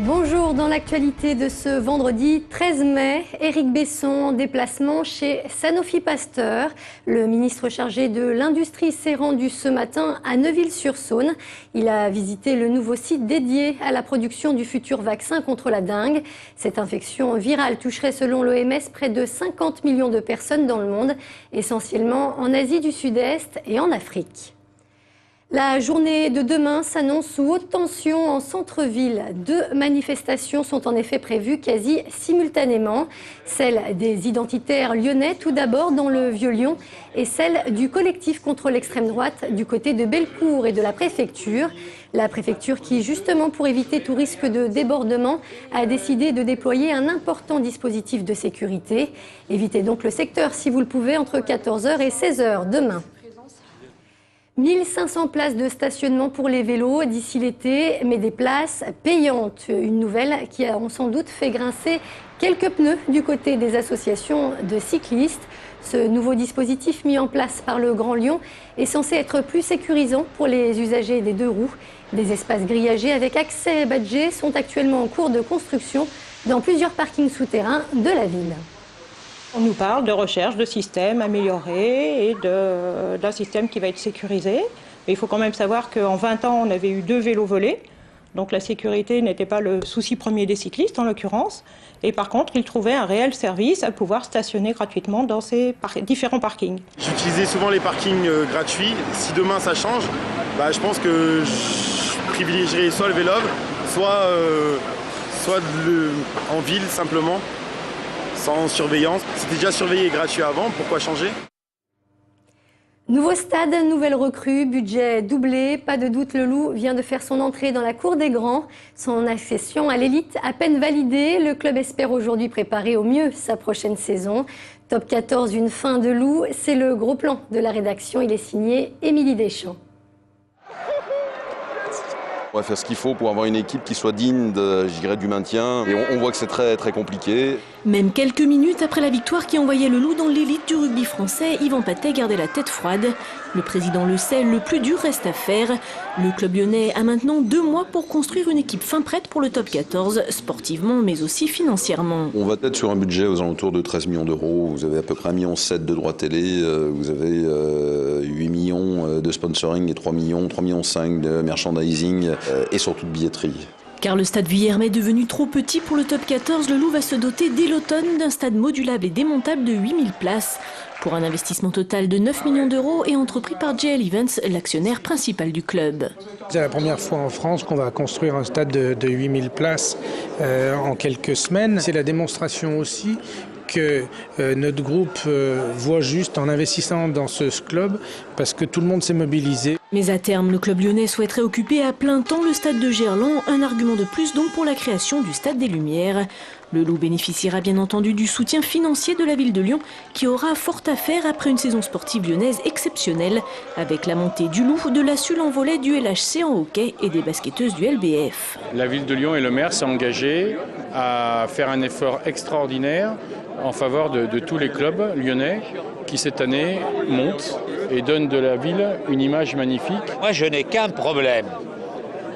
Bonjour, dans l'actualité de ce vendredi 13 mai, Éric Besson en déplacement chez Sanofi Pasteur. Le ministre chargé de l'Industrie s'est rendu ce matin à Neuville-sur-Saône. Il a visité le nouveau site dédié à la production du futur vaccin contre la dengue. Cette infection virale toucherait selon l'OMS près de 50 millions de personnes dans le monde, essentiellement en Asie du Sud-Est et en Afrique. La journée de demain s'annonce sous haute tension en centre-ville. 2 manifestations sont en effet prévues quasi simultanément. Celle des identitaires lyonnais tout d'abord dans le Vieux-Lyon et celle du collectif contre l'extrême droite du côté de Bellecour et de la préfecture. La préfecture qui, justement pour éviter tout risque de débordement, a décidé de déployer un important dispositif de sécurité. Évitez donc le secteur si vous le pouvez entre 14h et 16h demain. 1500 places de stationnement pour les vélos d'ici l'été, mais des places payantes. Une nouvelle qui a sans doute fait grincer quelques pneus du côté des associations de cyclistes. Ce nouveau dispositif mis en place par le Grand Lyon est censé être plus sécurisant pour les usagers des 2 roues. Des espaces grillagés avec accès badgé sont actuellement en cours de construction dans plusieurs parkings souterrains de la ville. On nous parle de recherche de systèmes améliorés et d'un système qui va être sécurisé. Mais il faut quand même savoir qu'en 20 ans, on avait eu 2 vélos volés. Donc la sécurité n'était pas le souci premier des cyclistes en l'occurrence. Et par contre, ils trouvaient un réel service à pouvoir stationner gratuitement dans ces différents parkings. J'utilisais souvent les parkings gratuits. Si demain ça change, je pense que je privilégierai soit le vélo, soit en ville simplement. Sans surveillance. C'était déjà surveillé et gratuit avant, pourquoi changer ? Nouveau stade, nouvelle recrue, budget doublé. Pas de doute, le Loup vient de faire son entrée dans la cour des grands. Son accession à l'élite à peine validée. Le club espère aujourd'hui préparer au mieux sa prochaine saison. Top 14, une fin de Loup, c'est le gros plan de la rédaction. Il est signé Émilie Deschamps. On va faire ce qu'il faut pour avoir une équipe qui soit digne du maintien. Et on voit que c'est très, très compliqué. Même quelques minutes après la victoire qui envoyait le Loup dans l'élite du rugby français, Yvan Patey gardait la tête froide. Le président le sait, le plus dur reste à faire. Le club lyonnais a maintenant 2 mois pour construire une équipe fin prête pour le top 14, sportivement mais aussi financièrement. On va être sur un budget aux alentours de 13 millions d'euros. Vous avez à peu près 1,7 million de droits télé. Vous avez 8 millions de sponsoring et 3,5 millions de merchandising et surtout de billetterie. Car le stade Vuillermet est devenu trop petit pour le top 14, le Loup va se doter dès l'automne d'un stade modulable et démontable de 8000 places. Pour un investissement total de 9 millions d'euros et entrepris par JL Events, l'actionnaire principal du club. C'est la première fois en France qu'on va construire un stade de 8000 places en quelques semaines. C'est la démonstration aussi que notre groupe voit juste en investissant dans ce club parce que tout le monde s'est mobilisé. Mais à terme, le club lyonnais souhaiterait occuper à plein temps le stade de Gerland, un argument de plus donc pour la création du stade des Lumières. Le Loup bénéficiera bien entendu du soutien financier de la ville de Lyon qui aura fort à faire après une saison sportive lyonnaise exceptionnelle avec la montée du Loup, de la Sulle en volley, du LHC en hockey et des basketteuses du LBF. La ville de Lyon et le maire s'est engagé à faire un effort extraordinaire en faveur de tous les clubs lyonnais qui cette année montent et donnent de la ville une image magnifique. Moi je n'ai qu'un problème,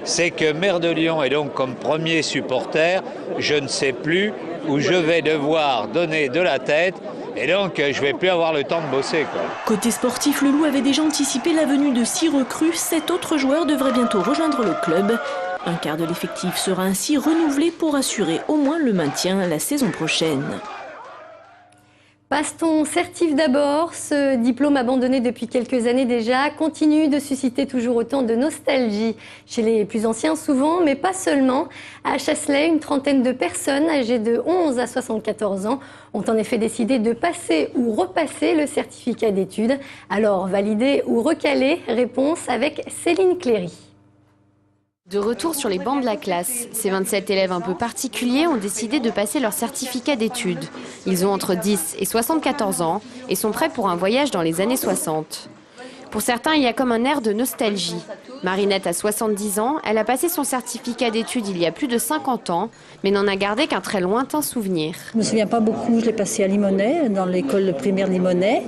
c'est que maire de Lyon et donc comme premier supporter, je ne sais plus où je vais devoir donner de la tête et donc je ne vais plus avoir le temps de bosser. Côté sportif, le Loup avait déjà anticipé la venue de 6 recrues. 7 autres joueurs devraient bientôt rejoindre le club. Un quart de l'effectif sera ainsi renouvelé pour assurer au moins le maintien la saison prochaine. Passe-t-on certif d'abord, ce diplôme abandonné depuis quelques années déjà continue de susciter toujours autant de nostalgie chez les plus anciens souvent, mais pas seulement. À Chasselet, une trentaine de personnes âgées de 11 à 74 ans ont en effet décidé de passer ou repasser le certificat d'études. Alors, valider ou recaler? Réponse avec Céline Cléry. De retour sur les bancs de la classe, ces 27 élèves un peu particuliers ont décidé de passer leur certificat d'études. Ils ont entre 10 et 74 ans et sont prêts pour un voyage dans les années 60. Pour certains, il y a comme un air de nostalgie. Marinette a 70 ans, elle a passé son certificat d'études il y a plus de 50 ans, mais n'en a gardé qu'un très lointain souvenir. Je ne me souviens pas beaucoup, je l'ai passé à Limonest, dans l'école primaire Limonest.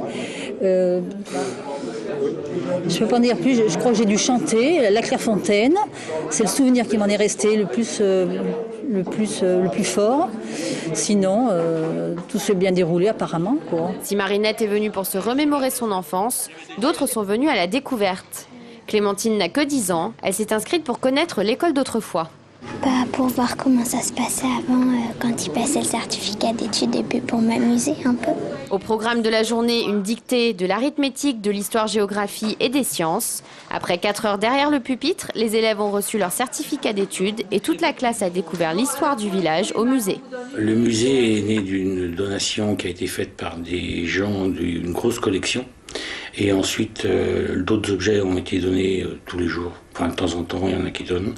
Je ne peux pas en dire plus, je crois que j'ai dû chanter La Clairefontaine. C'est le souvenir qui m'en est resté le le plus fort. Sinon, tout s'est bien déroulé apparemment, quoi. Si Marinette est venue pour se remémorer son enfance, d'autres sont venus à la découverte. Clémentine n'a que 10 ans, elle s'est inscrite pour connaître l'école d'autrefois. Pour voir comment ça se passait avant, quand ils passaient le certificat d'études, et puis pour m'amuser un peu. Au programme de la journée, une dictée, de l'arithmétique, de l'histoire-géographie et des sciences. Après 4 heures derrière le pupitre, les élèves ont reçu leur certificat d'études et toute la classe a découvert l'histoire du village au musée. Le musée est né d'une donation qui a été faite par des gens d'une grosse collection. Et ensuite, d'autres objets ont été donnés tous les jours. Enfin, de temps en temps, il y en a qui donnent.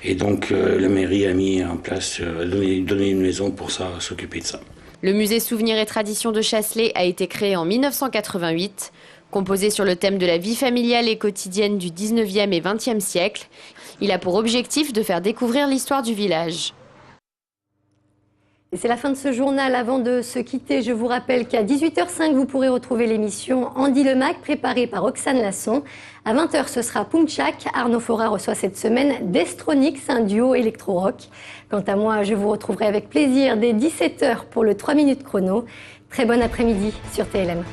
Et donc, la mairie a mis en place, donné une maison pour ça, s'occuper de ça. Le musée Souvenirs et Traditions de Chasselet a été créé en 1988. Composé sur le thème de la vie familiale et quotidienne du 19e et 20e siècle, il a pour objectif de faire découvrir l'histoire du village. Et c'est la fin de ce journal. Avant de se quitter, je vous rappelle qu'à 18h05, vous pourrez retrouver l'émission Andy Lemac, préparée par Roxane Lasson. À 20h, ce sera Punchak. Arnaud Fora reçoit cette semaine Destronix, un duo électro-rock. Quant à moi, je vous retrouverai avec plaisir dès 17h pour le 3 minutes chrono. Très bon après-midi sur TLM.